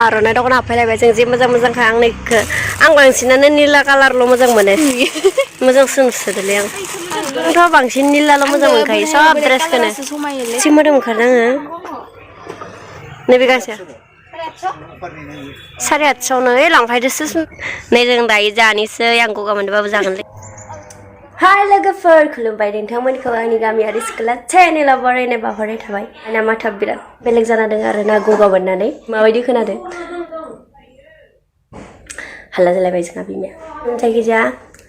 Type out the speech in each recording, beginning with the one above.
आर'नाइ दख'ना फैलायबाय जों जि मोजां मोजांखा आं बांसिनानो निला कालारल' मोजां मोनो मोजां सोंसोदोलै आंथ' बांसिन निलाल' मोजां मोनखायो सब ड्रेसखौनो एसे मोदोम ओंखारदों आङो नैबे गांसेया 850 लांफायदोसो नै जों दायो जानोसै आं गगा मोनदोंबाबो जागोनलै हाय लोगोफोर खुलुमबाय नोंथांमोनखौ आंनि गामियारि सिख्ला चेनेलाव बरायनाय बावहरनाय थाबाय आंना माथा बिराद बेलेग जाना दं आरो ना गगा मोननानै माबायदि खोनादों हाला जालायबाय जोंहा बिमाया जायखिजाया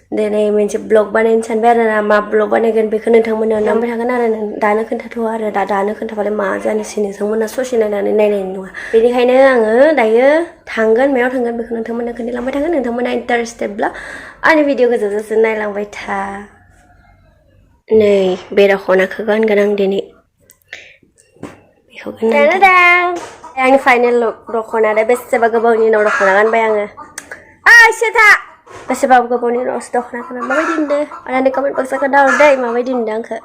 दिनै मोनसे ब्लग बानायनो सानबाय आरो ना मा ब्लग बानायगोन बेखौ नोंथांमोननो नांबाय थागोन आरो दानो खोन्थाथ'वा आरो दानो खोन्थाबालाय मा जानोसै नोंथांमोना ससे नायनानै नायनाय नङा बेनिखायनो आङो दायो थांगोन मायाव थांगोन बेखौ नोंथांमोननो खोन्थालांबाय थागोन नोंथांमोना इन्टारेस्टेडब्ला आंनि भिडिअखौ जोबजासिम नायलांबाय था नै बे दख'नाखौ गानगोन आं दिनै बेखौ गाननानै आंनि फाइनेल लुक दख'ना बेसेबा गोबावनि उनाव दख'ना गानबाय आङो एसे था बेसेबा गोबावनि उनावसो दख'ना गानबाय माबायदि नुदों अन्नानै कमेन्ट बक्सआव खोन्थाहरदै माबायदि नुदों आंखौ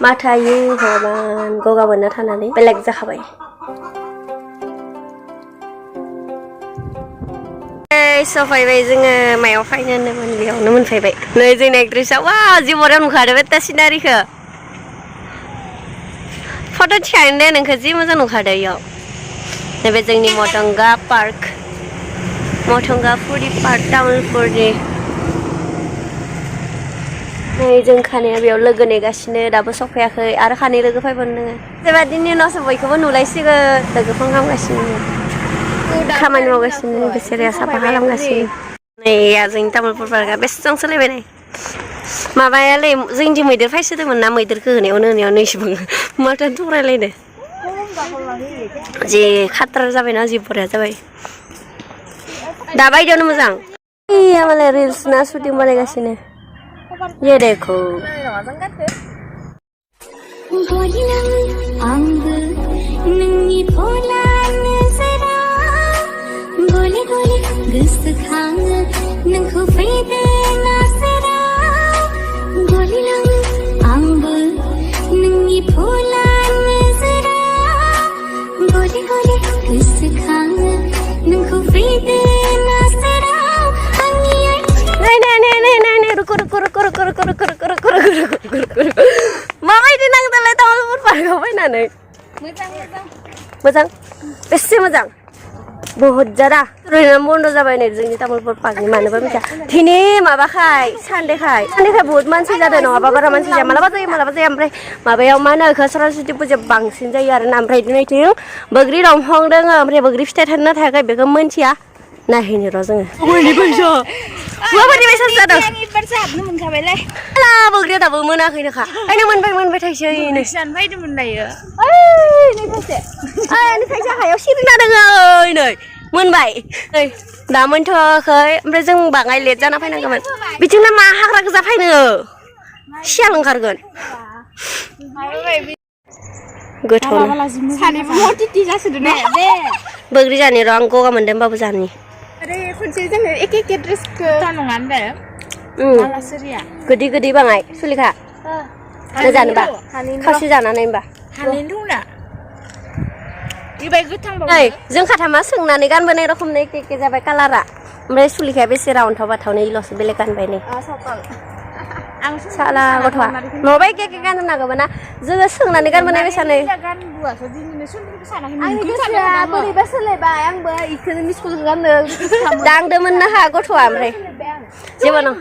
माथायो हरमान गगा मोनना थानानै बेलेग जाखाबाय सफायबाय जोङो मायाव फायनो होनोमोन बेयावनो मोनफैबाय नै जोंनि एक्ट्रेसआ वा जि बरिया नुखादों बे सिनारिखौ फट' थिखांनो दे नोंखौ जि मोजां नुखादों इयाव नैबे जोंनि मटंगा पार्क मटंगाफुरि पार्क तामुलपुरनि नै जों खानाया बेयाव लोगो नेगासिनो दाबो सफैयाखै आरो खानै लोगो फैबावनो दोङो बेबादिनि उनावसो बयखौबो नुलायसिगोन लोगो फन खालामगासिनो खामानि मावगासिनो बिसोरो साफा खालामगासिनो नै जोंनि तामुलपुर पार्कआ बेसेबां सोलायबाय नै माबायालै जोंदि मैदेर फायसोदोंमोन ना मैदेरखौ होनायावनो इसेबां माथो थरायलायदो जि खाथ्रा जाबायना जि बरिया जाबाय दा बायदियावनो मोजां मालाय रिल्स ना शुटिं बानायगासिनो ये देखो माबायदि नांदोंलाय तामुलपुर पार्कआव फैनानै मोजां बेसे मोजां बहुत जादा ओरैनो बन्द जाबाय नै जोंनि तामुलपुर पार्कनि मानोबा मिथिया दिनै माबाखाय सानदेखाय बहुत मानसि जादों नङाबा बारा मानसि जाया मालाबा जाया ओमफ्राय माबायाव मा होनो बेखौ सरस्वती फुजायाव बांसिन जायो आरो ना ओमफ्राय दिनैथिं बैग्रि दंफां दङ ओमफ्राय बैग्रि फिथाइ थायदों ना थायाखै बेखौ मिन्थिया नायहैनो र' जोङो माबायदि बायसा जादों बैग्रिया दाबो मोनाखैनोखा आयनो मोनबाय थाइसै नै थाइसे हायाव सिरिना दङ नै मोनबाय नै दा मोनथ'वाखै ओमफ्राय जों बाङाय लेट जाना फैनांगौमोन बिथिंनो मा हाग्रा गोजा फैनो सियाल ओंखारगोन गोथाव बैग्रि जानि र' आं गगा मोनदों होमबाबो जानि गोदै बाङाय सुलिखा जानोबा खावसे जानानै होमबा जों खाथामा सोंनानै गानबोनाय रखमनो एखे जाबाय कालारा ओमफ्राय सुलिखाया बेसे राउन्थाव बाथावनो इल'सो बेलेग गानबाय नै साला गथ'आ नङाबा एखे गाननो नांगौमोन ना जोङो सोंनानै गानबोनाय बेसानो बोरैबा सोलायबाय आंबो इखौनो मिस्कुलखौ गाननो दांदोंमोन ना हा गथ'आ ओमफ्राय जेबो नङा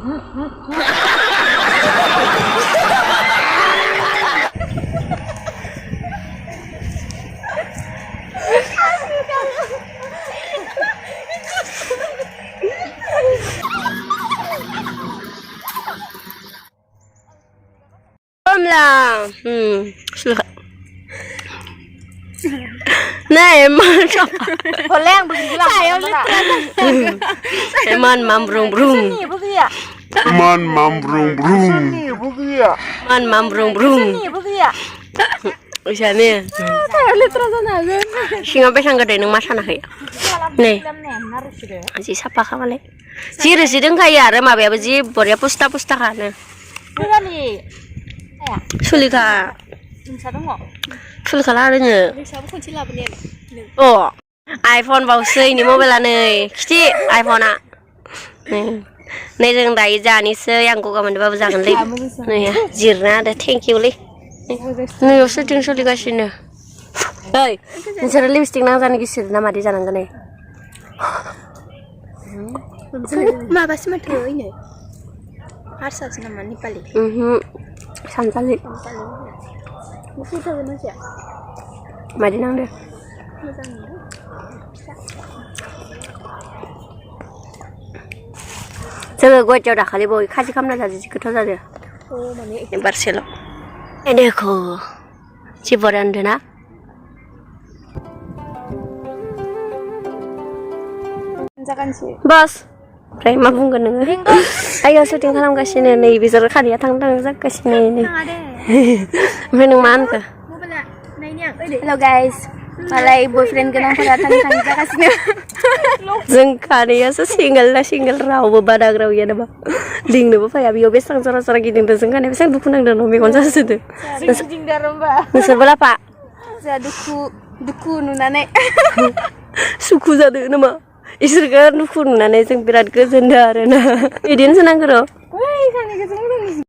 lah, sudah. Nah, emang siapa? Boleh yang begitu lah. Saya Eman mambrung-brung. Ini begitu. Man mambrung-brung. Man mambrung-brung. Ini begitu. Usahanya. Saya lihat terus aja. Singa besang gede neng masa nak ya. Nih. Si siapa kamu le? Si resident kaya ada mah biar si boria pusta kan. Bukan nih. Sulika. Sulika lah nih. Oh, iPhone bagus ini mobil ane. Kiti iPhone a. Nih jeng dai jani se yang gua kaman babu jangan le. Nih ya, jirna ada thank you le. Nih usah jeng sulika sini. Hei, ntar lipstick nang jangan kisir nama di jangan gane. Ma bas mah tuh ini. Harus nama Nepali. Santali. Mesti tahu nasi. Mari nang deh. Saya gua jauh dah kali boy, kaji kamera jadi kita saja. Oh mana? Ini Barcelona. Ini aku, ciporan dana. Jangan sih. Bos, Prima pun kena. Ayo syuting kalam kasih nih, bisa rekam ya tang sak kasih nih. Menung mana? Hello guys. Malay boyfriend ka nang padatang sa kasih. Zengkani ya single raw badag raw ya ba. Ding na ba pa yabi obes sang sara gini dan zengkani besang buku nang dan nomi konsa sudah. Ding darom ba. Nasa bala pa. Sa duku nunane. Suku zade nama. Isir ka duku nunane jeng birat goजोन ना. Idin senang karo. Woi, sani goजोन.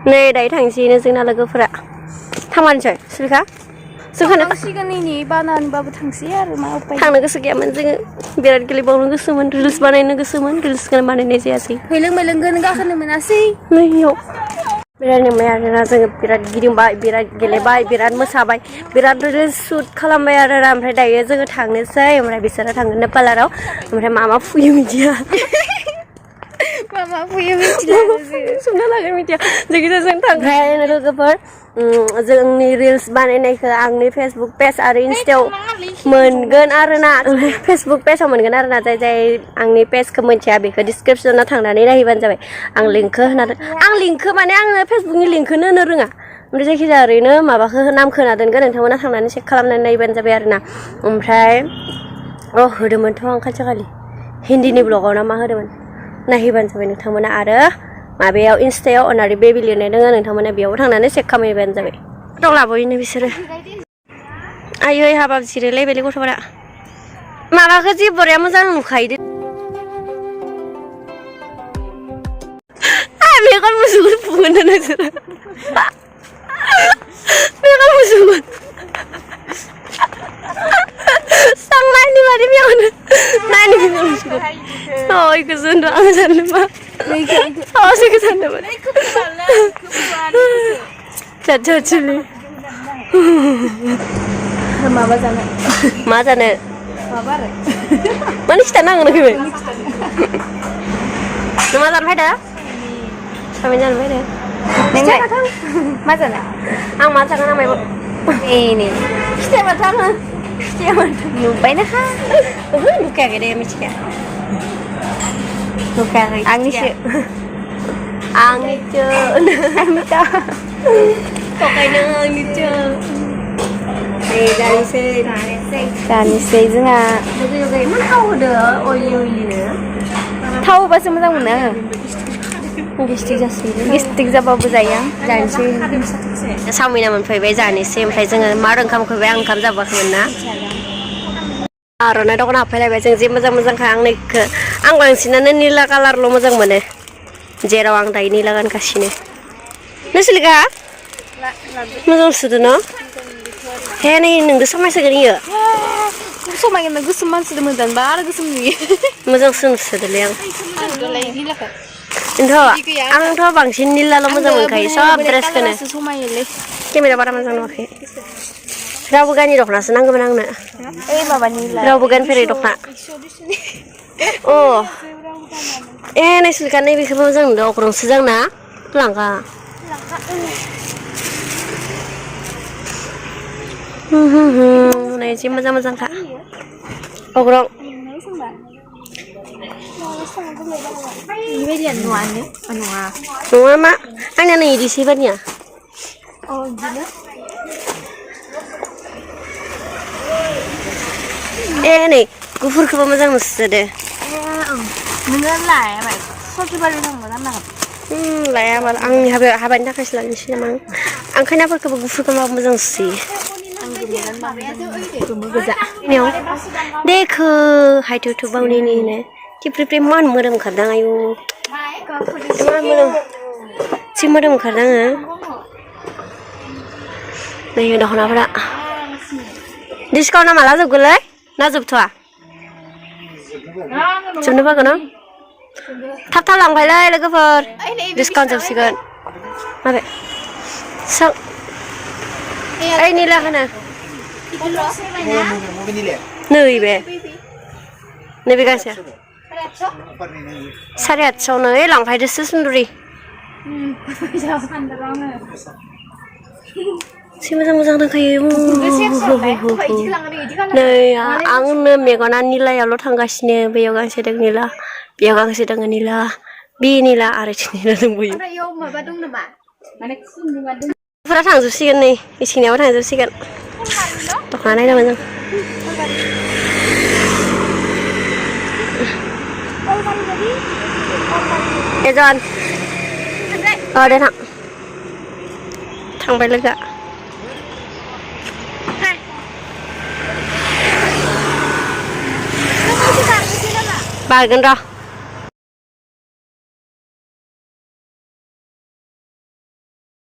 Nei dai थांसिनो जोंना लोगोफोरा. थांमारनोसै सुलिखा? जोंखानो थांसिगोन ini banan babu थांसै आरो मा उपाय. थांनो गोसो गैयामोन जोङो बिराद गेलेबावनो गोसोमोन रिल्स बानायनो गोसोमोन रिल्सखौनो बानायनाय जायासै फैलों गाखोनो मोनासै नैयाव बिराद नंबाय आरोना जोङो बिराद गिदिंबाय बिराद गेलेबाय बिराद मोसाबाय बिराद रिल्स शुट खालामबाय आरोना ओमफ्राय दायो जोङो थांनोसै ओमफ्राय बिसोरो थांगोन पार्लाराव ओमफ्राय मा फुयो मिथिया मा फुयो मिथिला सुनना लागोन मिथिया जायखिजाया जों थांबाय लोगोफोर जोंनि रिल्स बानायनायखौ आंनि फेसबुक पेज आरो इन्स्टायाव मोनगोन आरोना फेसबुक पेजाव मोनगोन आरोना जाय आंनि पेजखौ मिथिया बेखौ डिसक्रिपसनाव थांनानै नायहैबानो जाबाय आं लिंकखौ होना आं लिंकखौ माने आङो फेसबुकनि लिंकखौनो होनो रोङा ओमफ्राय जायखिजाया ओरैनो माबाखौ नामखौ होना दोनगोन नोंथांमोना थांनानै चेक खालामनानै नायबानो जाबाय आरोना ओमफ्राय होदोंमोनथ' आं खालि हिन्दीनि ब्लगाव ना मा होदोंमोन नायहैबानो जाबाय नोंथांमोना आरो माबायाव इन्स्टायाव अनारि बेबि लिरनाय दङ नोंथांमोना बेयाव थांनानै चेक खालामहैबानो जाबाय दं लाबोयोनो बिसोरो आयै हाबाब जिरायलायबायलै गथ'फोरा माबाखौ जि बरिया मोजां नुखायो मेगन मुसुगुर फुगोन नोंसोरो मेगन मुसुगुर सांनायनि बादि मेगन नायनि मेगन मुसुगुर इखौ जोंथ' आं सानदोंमोन सो सानदोंमोन जाथि माबा जानो मा जानो माबा आरो माने खिथानांगौ नोंखौबो नों मा जानो फैदा सामिन जानो फैदो नोंलाय मा जानो आं मा जागोन आं मायबा नै खिथायाबाथ' आङो खिथायाबाथ' नुबायना ओहो नुखायाखै दे मिथिखाया नुखायाखै आंनिसो आंनिसो आंनिसो थगायनो आंनिसो जानोसै जोंहा इमान थाव होदो अइलिनो थाव होबासो मोजां मोनो गेस्टिक जाबाबो जायो जानोसै सावमिना मोनफैबाय जानोसै ओमफ्राय जोङो मार ओंखामखौ आं ओंखाम जाबाखैमोन ना आर'नाइ दख'ना हाबफैलायबाय जों जे मोजां मोजांखा आंनिखौ आं बांसिनानो निला कालारल' मोजां मोनो जेराव आं दायो निला गानगासिनो नोंसोरलिगा मोजां सुदो न' हे नै नोंदो समायसोगोन इयो समायगोन गोसोम मानसिजों मोजां बा आरो गोसोम नुयो मोजां सोंसोदोलै आं Enggak, ang bangsin nila lo मोजां मोनखायो सब ड्रेसखौनो समायोलै केमेरा बारा मोजां नुवाखै रावबो गानि दख'नासो नांगौमोन आंनो ओइ माबानि रावबो गानफेरै दख'ना अ नायसुलिखा नैबेखौबो मोजां नुदों अग्रंसो जोंना लांगा नै जि मोजांखा अग्रं बेबायदियानो नङानो नङा नङा मा आंना नै इदिसो एबारनिया बिदिनो नै गुफुरखौबो मोजां नुसोदो नोङो लायाबाय सकिबारि थांबा गाननांगोन लायाबा आंनि हाबानि थाखायसो लानोसै नामा आं खायनाफोरखौबो गुफुरखौ मोजां सुयो गोमो गोजा देखो हायथुथु बावनिनो थिफ्रिफ्रि मान मोदोम ओंखारदों आयु मान मोदोम जि मोदोम ओंखारदों आङो नै दख'नाफोरा डिसकाउन्टआ माला जोबगोनलै ना जोबथ'आ जोबनो बागोन न थाब लांफायलै लोगोफोर डिसकाउन्ट जोबसिगोन माबे सों ओइ निला होनो नैबे गांसे 850 लांफायदोसो सुन्दुरि जि मोजां दंखायो नै आंनो मेगना निलायावल' थांगासिनो बेयाव गांसे दं निला बेयाव गांसे दङ निला बे निला आरो निला दंबोयो फुरा थांजोबसिगोन नै इसिंनियाबो थांजोबसिगोन दख'ना नायनो मोजां एजन दे थांबाय लोगोआ बारगोन र'